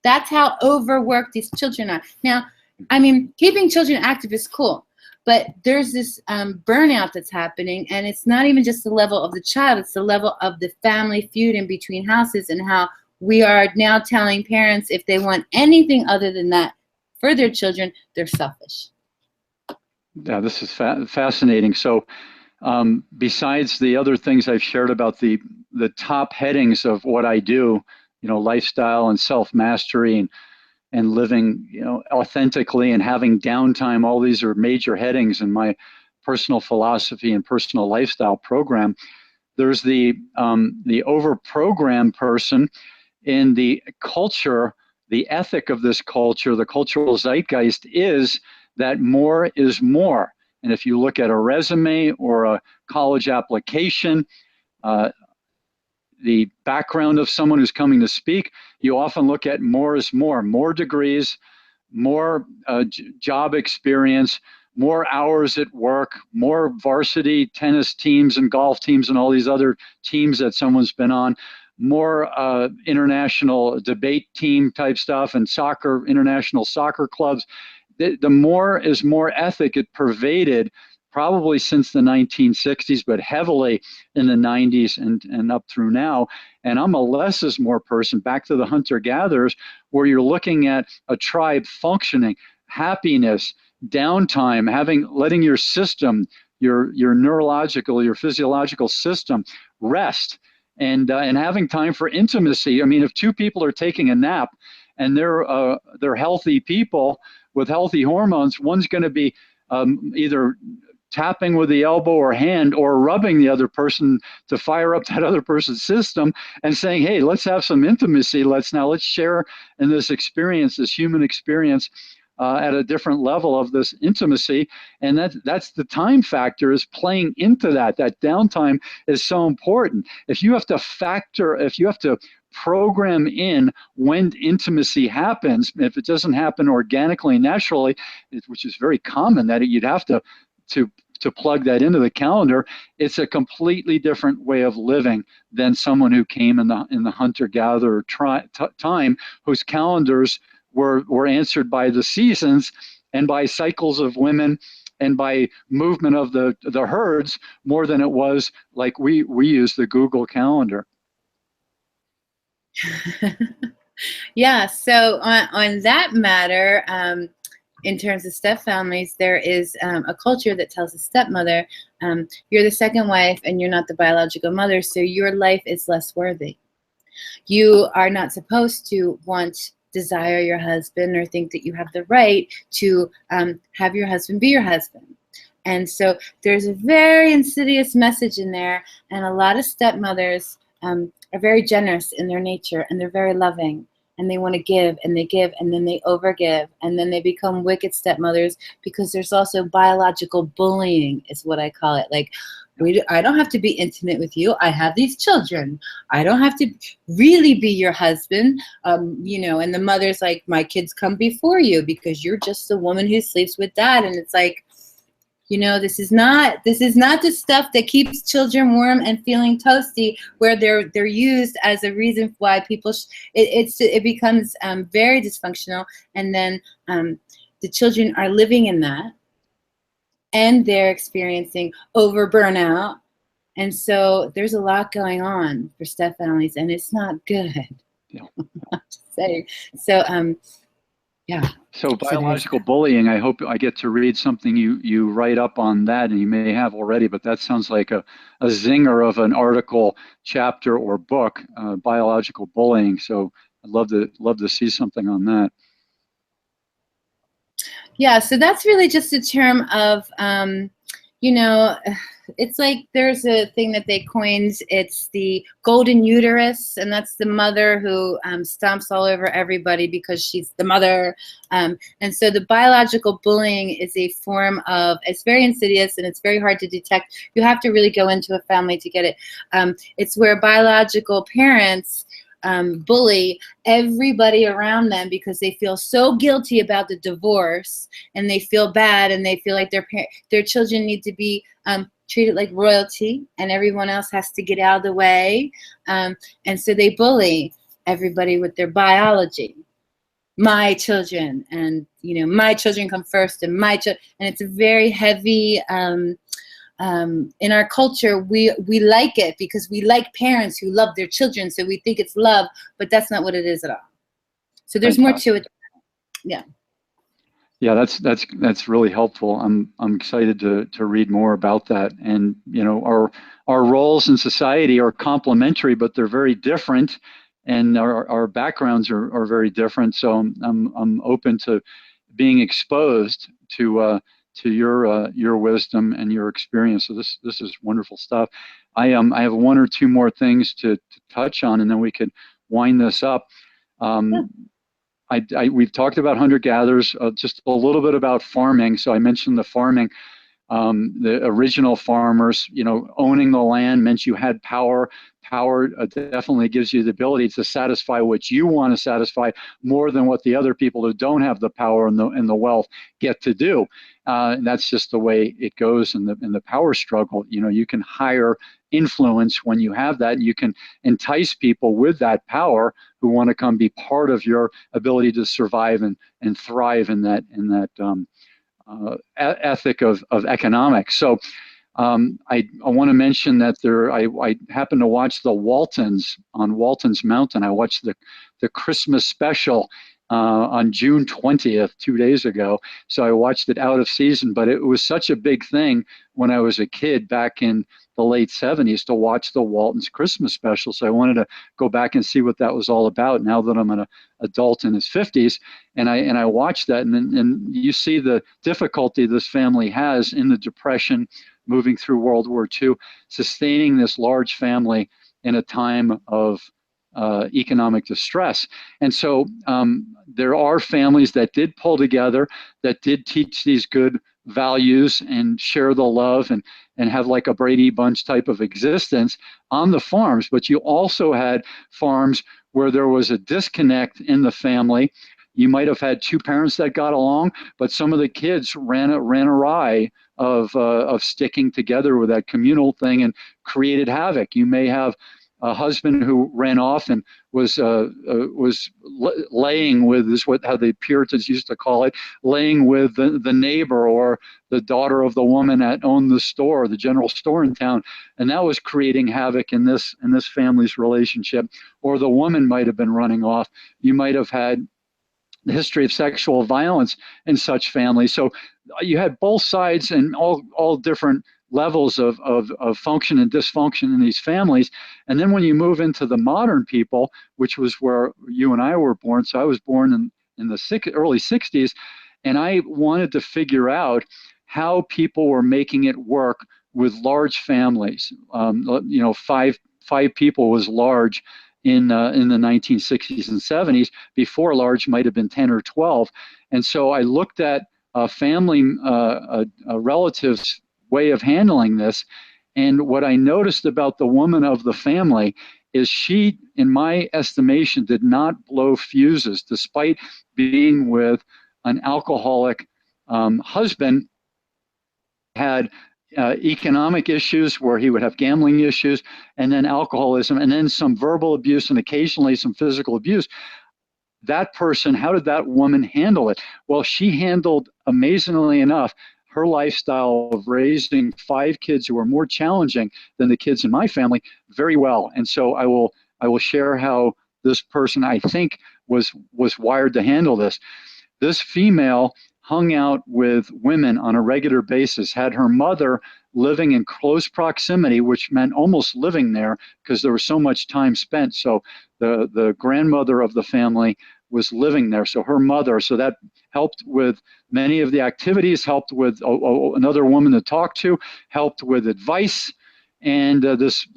That's how overworked these children are. Now, I mean, keeping children active is cool, but there's this burnout that's happening, and it's not even just the level of the child, it's the level of the family feud in between houses, and how we are now telling parents if they want anything other than that for their children, they're selfish. Yeah, this is fascinating. So besides the other things I've shared about the top headings of what I do, you know, lifestyle and self-mastery and living, you know, authentically and having downtime, all these are major headings in my personal philosophy and personal lifestyle program. There's the over-programmed person in the culture. The ethic of this culture, the cultural zeitgeist, is that more is more. And if you look at a resume or a college application, the background of someone who's coming to speak, you often look at more is more degrees, more job experience, more hours at work, more varsity tennis teams and golf teams and all these other teams that someone's been on, more international debate team type stuff and soccer, international soccer clubs. The more is more ethic, it pervaded probably since the 1960s, but heavily in the 90s and up through now. And I'm a less is more person, back to the hunter-gatherers, where you're looking at a tribe functioning, happiness, downtime, letting your system, your neurological, your physiological system rest, and having time for intimacy. I mean, if two people are taking a nap and they're healthy people with healthy hormones, one's going to be either tapping with the elbow or hand or rubbing the other person to fire up that other person's system and saying, hey, let's have some intimacy. Let's share in this experience, this human experience at a different level of this intimacy. And that's the time factor is playing into that. That downtime is so important. If you have to program in when intimacy happens, if it doesn't happen organically, naturally, which is very common, that you'd have to plug that into the calendar, it's a completely different way of living than someone who came in the hunter-gatherer time, whose calendars were answered by the seasons and by cycles of women and by movement of the herds more than it was like we use the Google Calendar. Yeah, so on that matter, in terms of step families, there is a culture that tells a stepmother, you're the second wife and you're not the biological mother, so your life is less worthy. You are not supposed to desire your husband or think that you have the right to have your husband be your husband. And so there's a very insidious message in there, and a lot of stepmothers are very generous in their nature, and they're very loving. And they want to give, and then they overgive, and then they become wicked stepmothers, because there's also biological bullying, is what I call it. Like, I don't have to be intimate with you. I have these children. I don't have to really be your husband. You know, and the mother's like, my kids come before you because you're just the woman who sleeps with dad. And it's like, you know, this is not the stuff that keeps children warm and feeling toasty, where they're used as a reason why people it becomes very dysfunctional, and then the children are living in that, and they're experiencing over burnout, and so there's a lot going on for step families, and it's not good. Yeah. I'm just saying. So yeah. So biological bullying, I hope I get to read something you write up on that, and you may have already, but that sounds like a zinger of an article, chapter, or book, biological bullying. So I'd love to see something on that. Yeah, so that's really just a term of, you know, it's like there's a thing that they coined. It's the Golden Uterus, and that's the mother who stomps all over everybody because she's the mother. And so the biological bullying is a form of, it's very insidious and it's very hard to detect. You have to really go into a family to get it. It's where biological parents bully everybody around them because they feel so guilty about the divorce, and they feel bad, and they feel like their children need to be treated like royalty, and everyone else has to get out of the way. And so they bully everybody with their biology. My children, and my children come first, and and it's a very heavy. In our culture, we like it because we like parents who love their children, so we think it's love, but that's not what it is at all. So there's more to it. Yeah. Yeah, that's really helpful. I'm excited to read more about that. And our roles in society are complementary, but they're very different, and our backgrounds are very different. So I'm open to being exposed to your wisdom and your experience. So this is wonderful stuff. I have one or two more things to touch on, and then we could wind this up. We've talked about hunter-gatherers, just a little bit about farming. So I mentioned the farming. The original farmers, owning the land meant you had power. Power definitely gives you the ability to satisfy what you want to satisfy more than what the other people who don't have the power and the wealth get to do. And that's just the way it goes in the power struggle. You can hire influence when you have that. You can entice people with that power who want to come be part of your ability to survive and thrive in that ethic of economics. So I want to mention that I happened to watch the Waltons on Walton's Mountain. I watched the Christmas special on June 20th, 2 days ago. So I watched it out of season, but it was such a big thing when I was a kid back in the late 70s to watch the Waltons Christmas special. So I wanted to go back and see what that was all about now that I'm an adult in his 50s. And I watched that, and you see the difficulty this family has in the Depression, moving through World War II, sustaining this large family in a time of economic distress. And so there are families that did pull together, that did teach these good values and share the love and have like a Brady Bunch type of existence on the farms. But you also had farms where there was a disconnect in the family. You might have had two parents that got along, but some of the kids ran awry of sticking together with that communal thing and created havoc. You may have a husband who ran off and was laying with, is how the Puritans used to call it, laying with the neighbor or the daughter of the woman that owned the store, the general store in town, and that was creating havoc in this family's relationship. Or the woman might have been running off. You might have had the history of sexual violence in such families. So you had both sides and all different levels of function and dysfunction in these families. And then when you move into the modern people, which was where you and I were born, so I was born in the early 60s, and I wanted to figure out how people were making it work with large families. Five people was large in the 1960s and 70s. Before, large might have been 10 or 12. And so I looked at family relatives' way of handling this. And what I noticed about the woman of the family is she, in my estimation, did not blow fuses, despite being with an alcoholic husband. Had economic issues where he would have gambling issues, and then alcoholism, and then some verbal abuse, and occasionally some physical abuse. That person, how did that woman handle it? Well, she handled, amazingly enough, her lifestyle of raising 5 kids who were more challenging than the kids in my family very well. And so I will share how this person, I think, was wired to handle this. This female hung out with women on a regular basis, had her mother living in close proximity, which meant almost living there because there was so much time spent. So the grandmother of the family was living there. So her mother, so that helped with many of the activities, helped with another woman to talk to, helped with advice. And this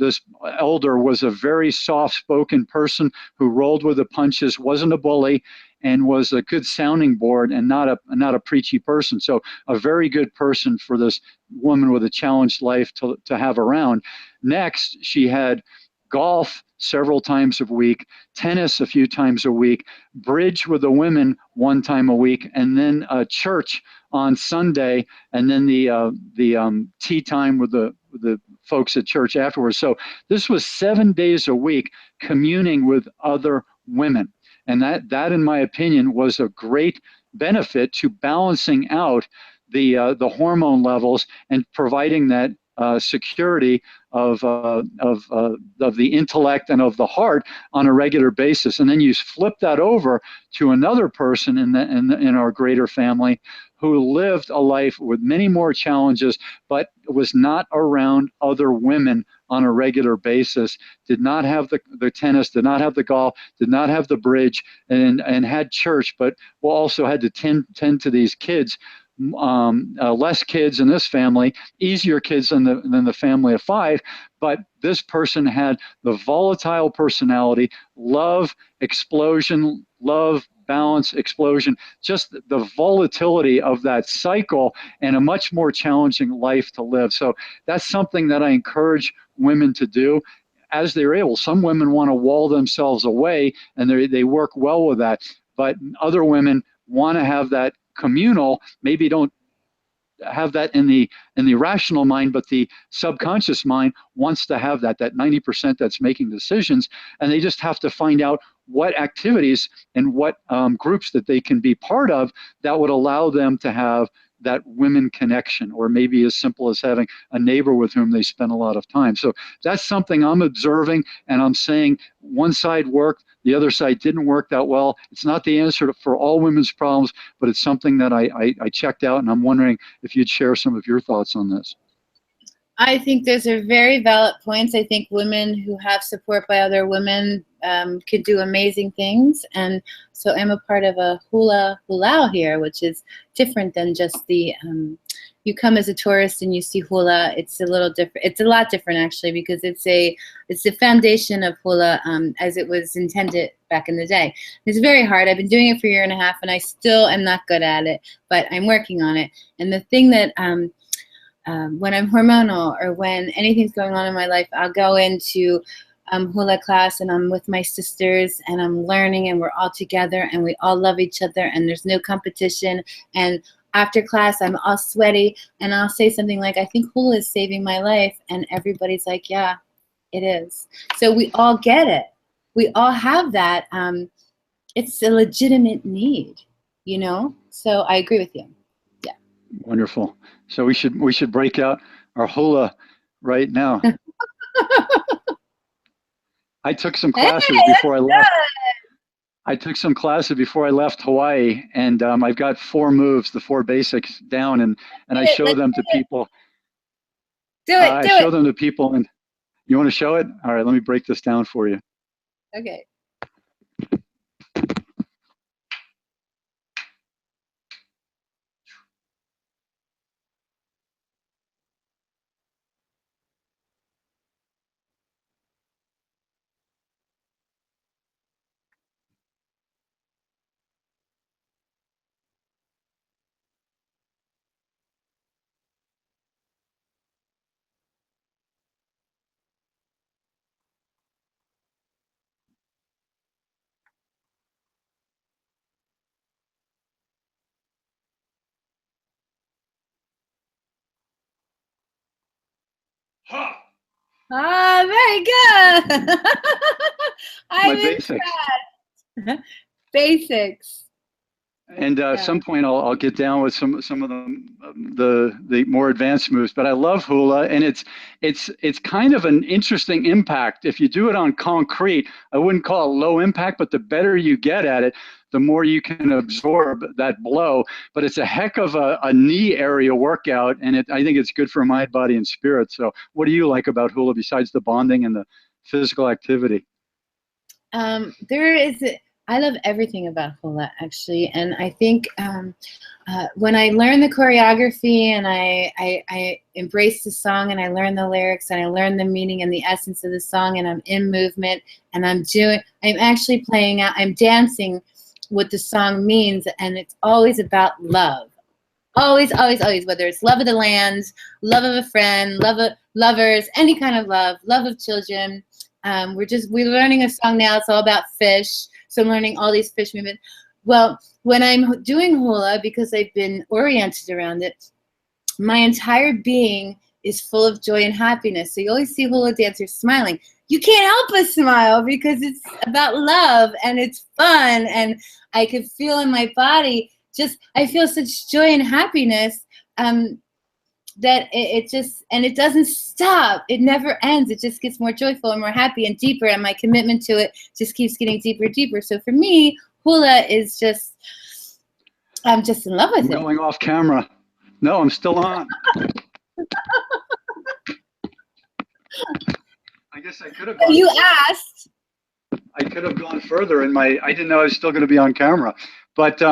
elder was a very soft-spoken person who rolled with the punches, wasn't a bully, and was a good sounding board and not a preachy person. So a very good person for this woman with a challenged life to have around. Next, she had golf several times a week, tennis a few times a week, bridge with the women one time a week, and then church on Sunday, and then the tea time with the folks at church afterwards. So this was 7 days a week communing with other women. And that, in my opinion, was a great benefit to balancing out the hormone levels and providing that security of the intellect and of the heart on a regular basis. And then you flip that over to another person in our greater family who lived a life with many more challenges, but was not around other women on a regular basis, did not have the tennis, did not have the golf, did not have the bridge, and had church, but also had to tend to these kids. Less kids in this family, easier kids than the family of 5, but this person had the volatile personality, love, explosion, love, balance, explosion, just the volatility of that cycle, and a much more challenging life to live. So that's something that I encourage women to do as they're able. Some women want to wall themselves away, and they work well with that, but other women want to have that communal, maybe don't have that in the rational mind, but the subconscious mind wants to have that 90% that's making decisions, and they just have to find out what activities and what groups that they can be part of that would allow them to have that women connection, or maybe as simple as having a neighbor with whom they spend a lot of time. So that's something I'm observing, and I'm saying one side worked, the other side didn't work that well. It's not the answer for all women's problems, but it's something that I checked out, and I'm wondering if you'd share some of your thoughts on this. I think those are very valid points. I think women who have support by other women could do amazing things. And so I'm a part of a hula hulao here, which is different than just the, you come as a tourist and you see hula. It's a little different. It's a lot different, actually, because it's the foundation of hula as it was intended back in the day. It's very hard. I've been doing it for a year and a half, and I still am not good at it, but I'm working on it. And the thing that when I'm hormonal or when anything's going on in my life, I'll go into hula class, and I'm with my sisters, and I'm learning, and we're all together, and we all love each other, and there's no competition. And after class, I'm all sweaty, and I'll say something like, I think hula is saving my life, and everybody's like, yeah, it is. So we all get it. We all have that. It's a legitimate need, you know? So I agree with you. Yeah. Wonderful. So we should break out our hula right now. I took some classes before I left. I took some classes before I left Hawaii, and I've got 4 moves, the 4 basics down, and I show them to people. I show them to people, and you want to show it? All right, let me break this down for you. Okay. Ah, very good. I'm impressed. Basics. And at some point, I'll get down with some of the more advanced moves. But I love hula, and it's kind of an interesting impact. If you do it on concrete, I wouldn't call it low impact, but the better you get at it, the more you can absorb that blow. But it's a heck of a knee area workout, and I think it's good for mind, body, and spirit. So what do you like about hula besides the bonding and the physical activity? There is, I love everything about hula, actually. And I think when I learn the choreography and I embrace the song and I learn the lyrics and I learn the meaning and the essence of the song and I'm in movement and I'm actually playing out, I'm dancing what the song means, and it's always about love. Always, always, always, whether it's love of the land, love of a friend, love of lovers, any kind of love of children. We're learning a song now. It's all about fish. So I'm learning all these fish movements. Well, when I'm doing hula, because I've been oriented around it, my entire being is full of joy and happiness. So you always see hula dancers smiling. You can't help but smile because it's about love and it's fun. And I could feel in my body, I feel such joy and happiness that it doesn't stop. It never ends. It just gets more joyful and more happy and deeper. And my commitment to it just keeps getting deeper and deeper. So for me, hula is I'm just in love with it. I'm going off camera. No, I'm still on. I guess I could have. You asked. I could have gone further I didn't know I was still going to be on camera. But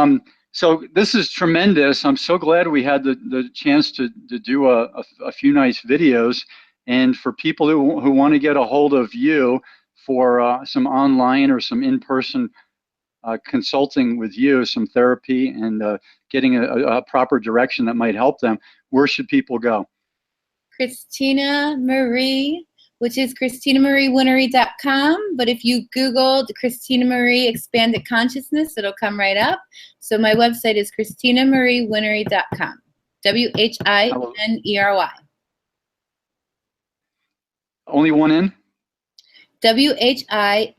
so this is tremendous. I'm so glad we had the chance to do a few nice videos. And for people who want to get a hold of you for some online or some in-person consulting with you, some therapy, and getting a proper direction that might help them, where should people go? Christina Marie, which is ChristinaMarieWhinnery.com. But if you Google Christina Marie Expanded Consciousness, it'll come right up. So my website is ChristinaMarieWhinnery.com. WHINNERY. Only one N? WHINNERY.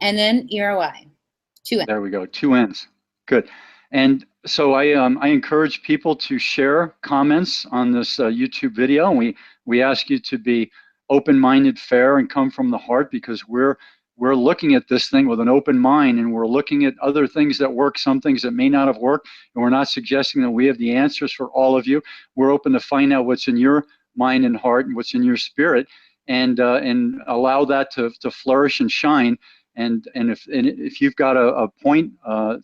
Two N's. There we go, 2 N's. Good. And so I encourage people to share comments on this YouTube video. And we ask you to be open-minded, fair, and come from the heart, because we're looking at this thing with an open mind, and we're looking at other things that work, some things that may not have worked, and we're not suggesting that we have the answers for all of you. We're open to find out what's in your mind and heart and what's in your spirit, and allow that to flourish and shine. And if you've got a point,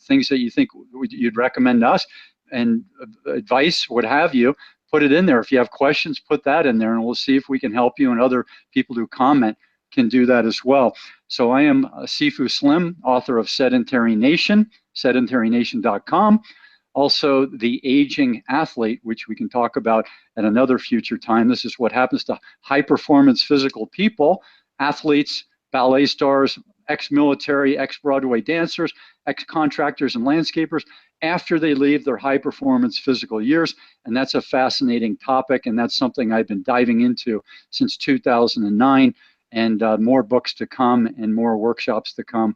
things that you think you'd recommend us, and advice, what have you, put it in there. If you have questions, put that in there, and we'll see if we can help you, and other people who comment can do that as well. So I am Sifu Slim, author of Sedentary Nation, sedentarynation.com. Also, The Aging Athlete, which we can talk about at another future time. This is what happens to high-performance physical people, athletes, ballet stars, ex-military, ex-Broadway dancers, ex-contractors and landscapers, after they leave their high-performance physical years. And that's a fascinating topic, and that's something I've been diving into since 2009, and more books to come and more workshops to come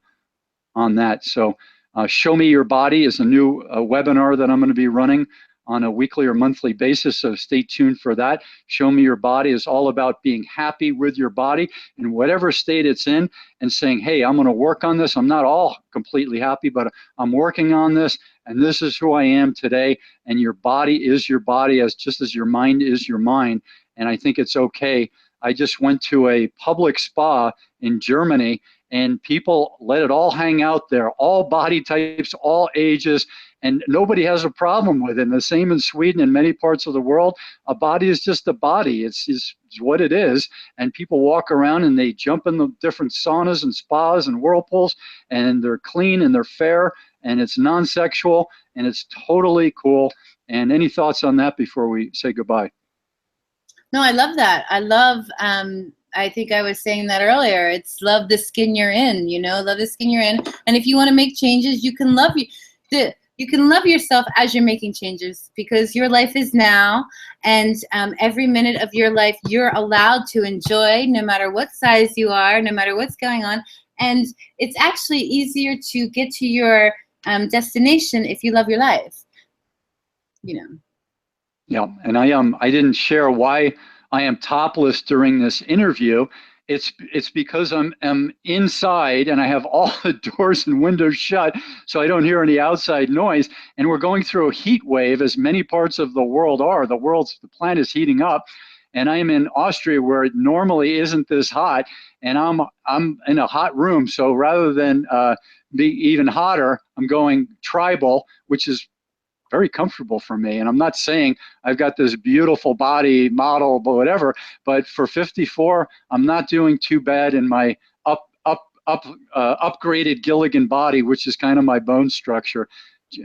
on that. So Show Me Your Body is a new webinar that I'm going to be running on a weekly or monthly basis, so stay tuned for that. Show Me Your Body is all about being happy with your body in whatever state it's in, and saying, hey, I'm going to work on this. I'm not all completely happy, but I'm working on this, and this is who I am today. And your body is your body, just as your mind is your mind. And I think it's okay. I just went to a public spa in Germany, and people let it all hang out there, all body types, all ages, and nobody has a problem with it. And the same in Sweden and many parts of the world. A body is just a body. It's what it is. And people walk around and they jump in the different saunas and spas and whirlpools, and they're clean and they're fair, and it's non-sexual, and it's totally cool. And any thoughts on that before we say goodbye? No, I love that. I love, I think I was saying that earlier. It's love the skin you're in, love the skin you're in. And if you want to make changes, you can love you can love yourself as you're making changes, because your life is now, and every minute of your life you're allowed to enjoy, no matter what size you are, no matter what's going on. And it's actually easier to get to your destination if you love your life, Yeah, and I didn't share why I am topless during this interview. It's because I'm inside and I have all the doors and windows shut, so I don't hear any outside noise. And we're going through a heat wave, as many parts of the world are. The planet is heating up, and I am in Austria where it normally isn't this hot, and I'm in a hot room. So rather than be even hotter, I'm going tribal, which is very comfortable for me. And I'm not saying I've got this beautiful body model, but whatever. But for 54, I'm not doing too bad in my upgraded Gilligan body, which is kind of my bone structure.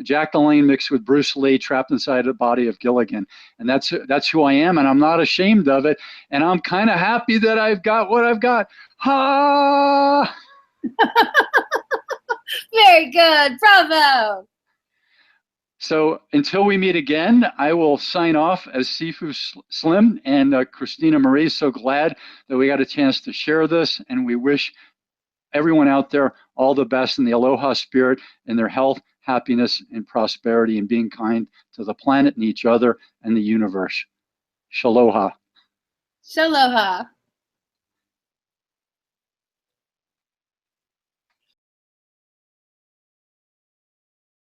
Jack LaLanne mixed with Bruce Lee, trapped inside the body of Gilligan, and that's who I am, and I'm not ashamed of it. And I'm kind of happy that I've got what I've got. Ha! Very good, bravo. So until we meet again, I will sign off as Sifu Slim, and Christina Marie. So glad that we got a chance to share this, and we wish everyone out there all the best in the aloha spirit, in their health, happiness, and prosperity, and being kind to the planet and each other and the universe. Shaloha. Shaloha.